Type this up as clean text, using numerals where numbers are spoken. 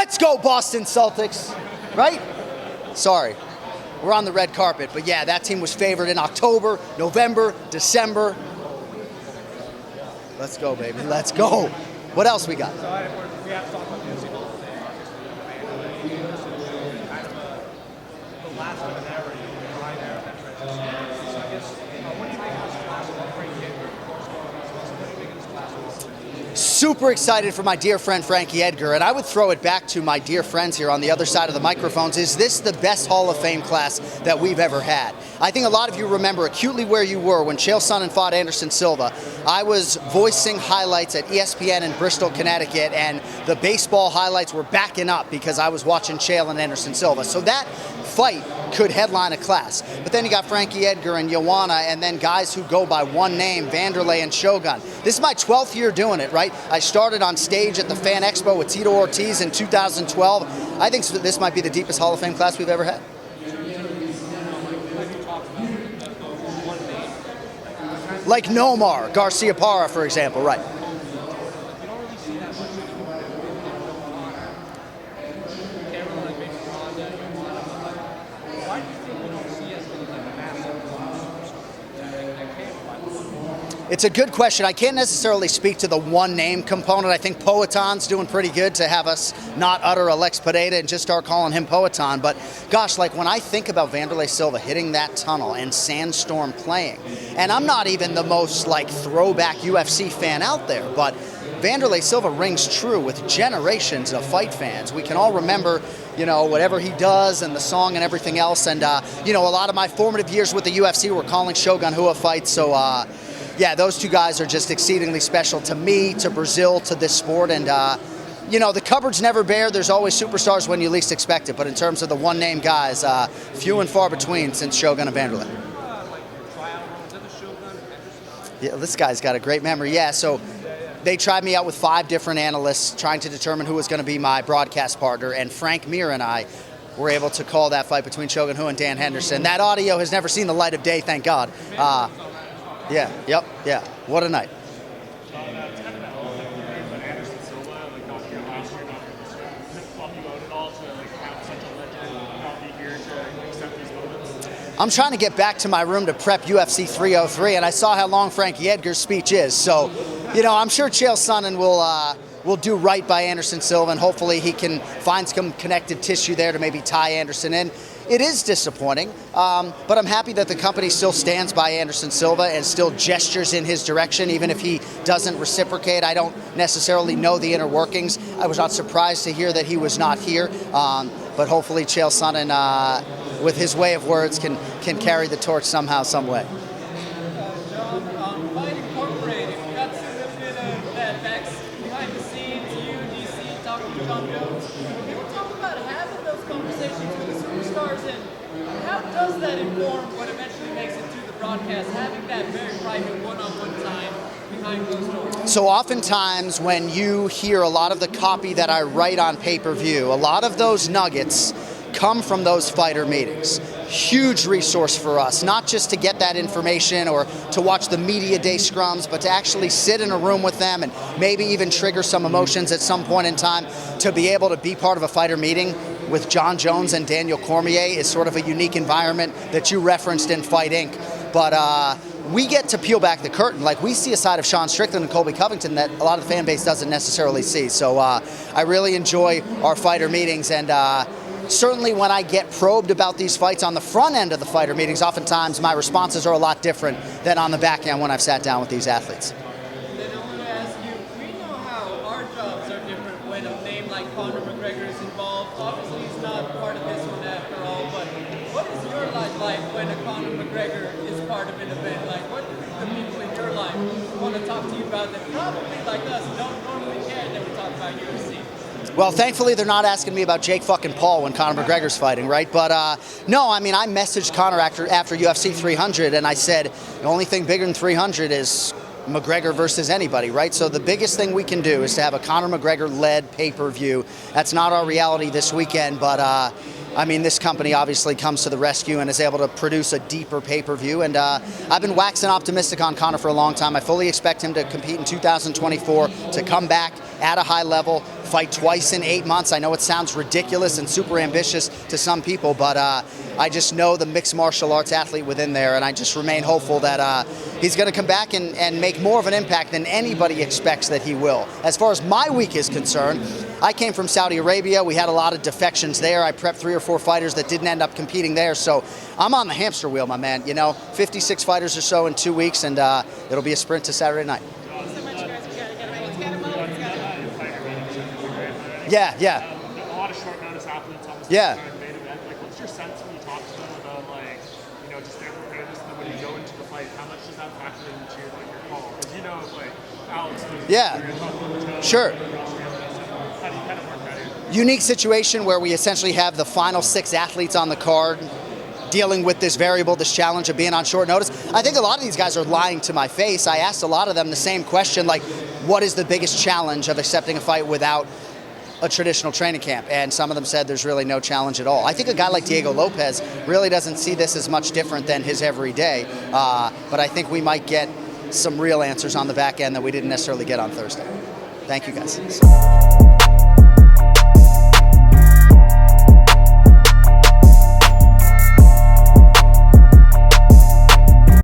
Let's go, Boston Celtics, right? Sorry, we're on the red carpet, but yeah, that team was favored in October, November, December. Let's go, baby, let's go. What else we got? We have to talk about the UFC Hall of Fame. The last one ever, behind there, that transition. So I guess, what do you think of this class of Frankie Edgar? Of course, what do you think of this class of Super excited for my dear friend Frankie Edgar, and I would throw it back to my dear friends here on the other side of the microphones. Is this the best Hall of Fame class that we've ever had? I think a lot of you remember acutely where you were when Chael Sonnen fought Anderson Silva. I was voicing highlights at ESPN in Bristol, Connecticut, and the baseball highlights were backing up because I was watching Chael and Anderson Silva. So that fight could headline a class. But then you got Frankie Edgar and Joanna, and then guys who go by one name, Vanderlei and Shogun. This is my 12th year doing it, right? I started on stage at the Fan Expo with Tito Ortiz in 2012. I think this might be the deepest Hall of Fame class we've ever had. Like Nomar Garcia-Parra, for example, right? It's a good question. I can't necessarily speak to the one name component. I think Poetan's doing pretty good to have us not utter Alex Pereira and just start calling him Poetan. But gosh, like when I think about Vanderlei Silva hitting that tunnel and Sandstorm playing, and I'm not even the most like throwback UFC fan out there, but Vanderlei Silva rings true with generations of fight fans. We can all remember, you know, whatever he does and the song and everything else. And, you know, a lot of my formative years with the UFC were calling Shogun Rua fights. So, yeah, those two guys are just exceedingly special to me, to Brazil, to this sport. And, you know, the cupboard's never bare. There's always superstars when you least expect it. But in terms of the one-name guys, few and far between since Shogun and Vanderlei. Yeah, this guy's got a great memory. Yeah, so they tried me out with 5 different analysts trying to determine who was going to be my broadcast partner. And Frank Mir and I were able to call that fight between Shogun Rua and Dan Henderson. That audio has never seen the light of day, thank God. Yeah, yep, yeah. What a night. I'm trying to get back to my room to prep UFC 303, and I saw how long Frankie Edgar's speech is. So, you know, I'm sure Chael Sonnen will do right by Anderson Silva, and hopefully he can find some connective tissue there to maybe tie Anderson in. It is disappointing, but I'm happy that the company still stands by Anderson Silva and still gestures in his direction, even if he doesn't reciprocate. I don't necessarily know the inner workings. I was not surprised to hear that he was not here, but hopefully Chael Sonnen, with his way of words, can carry the torch somehow, some way. John, Fight Incorporated, we got to see a little bit of that behind the scenes, you, DC, talking to John Jones. People talk about having those conversations with the superstars, and how does that inform what eventually makes it to the broadcast, having that very private one-on-one time behind those doors? So oftentimes when you hear a lot of the copy that I write on pay-per-view, a lot of those nuggets come from those fighter meetings. Huge resource for us, not just to get that information or to watch the media day scrums, but to actually sit in a room with them and maybe even trigger some emotions at some point in time. To be able to be part of a fighter meeting with Jon Jones and Daniel Cormier is sort of a unique environment that you referenced in Fight Inc. But we get to peel back the curtain. Like, we see a side of Sean Strickland and Colby Covington that a lot of the fan base doesn't necessarily see. So I really enjoy our fighter meetings, and certainly when I get probed about these fights on the front end of the fighter meetings, oftentimes my responses are a lot different than on the back end when I've sat down with these athletes. Then I want to ask you, we know how our jobs are different when a name like Conor McGregor is involved. Obviously he's not part of this one after all, but what is your life like when a Conor McGregor is part of an event? Like, what do the people in your life want to talk to you about that probably, like us, don't normally care that we talk about UFC? Well, thankfully, they're not asking me about Jake fucking Paul when Conor McGregor's fighting, right? But no, I mean, I messaged Conor after UFC 300, and I said, the only thing bigger than 300 is McGregor versus anybody, right? So the biggest thing we can do is to have a Conor McGregor-led pay-per-view. That's not our reality this weekend, but I mean, this company obviously comes to the rescue and is able to produce a deeper pay-per-view. And I've been waxing optimistic on Conor for a long time. I fully expect him to compete in 2024, to come back at a high level, fight twice in 8 months. I know it sounds ridiculous and super ambitious to some people, but I just know the mixed martial arts athlete within there, and I just remain hopeful that he's going to come back and make more of an impact than anybody expects that he will. As far as my week is concerned, I came from Saudi Arabia. We had a lot of defections there. I prepped 3 or 4 fighters that didn't end up competing there, so I'm on the hamster wheel, my man. 56 fighters or so in 2 weeks, and it'll be a sprint to Saturday night. Thanks so much, you guys. We gotta get away. Let's get him up. Let's get him. Yeah. A lot of short notice athletes on this Yeah. main event. Like, what's your sense when you talk to them about, like, just their preparedness, and then when you go into the fight, how much does that factor into your call? Because like Alex, Sure. How do you kind of work that in? Unique situation where we essentially have the final 6 athletes on the card dealing with this variable, this challenge of being on short notice. I think a lot of these guys are lying to my face. I asked a lot of them the same question, like, what is the biggest challenge of accepting a fight without a traditional training camp? And some of them said there's really no challenge at all. I think a guy like Diego Lopez really doesn't see this as much different than his everyday, but I think we might get some real answers on the back end that we didn't necessarily get on Thursday. Thank you, guys.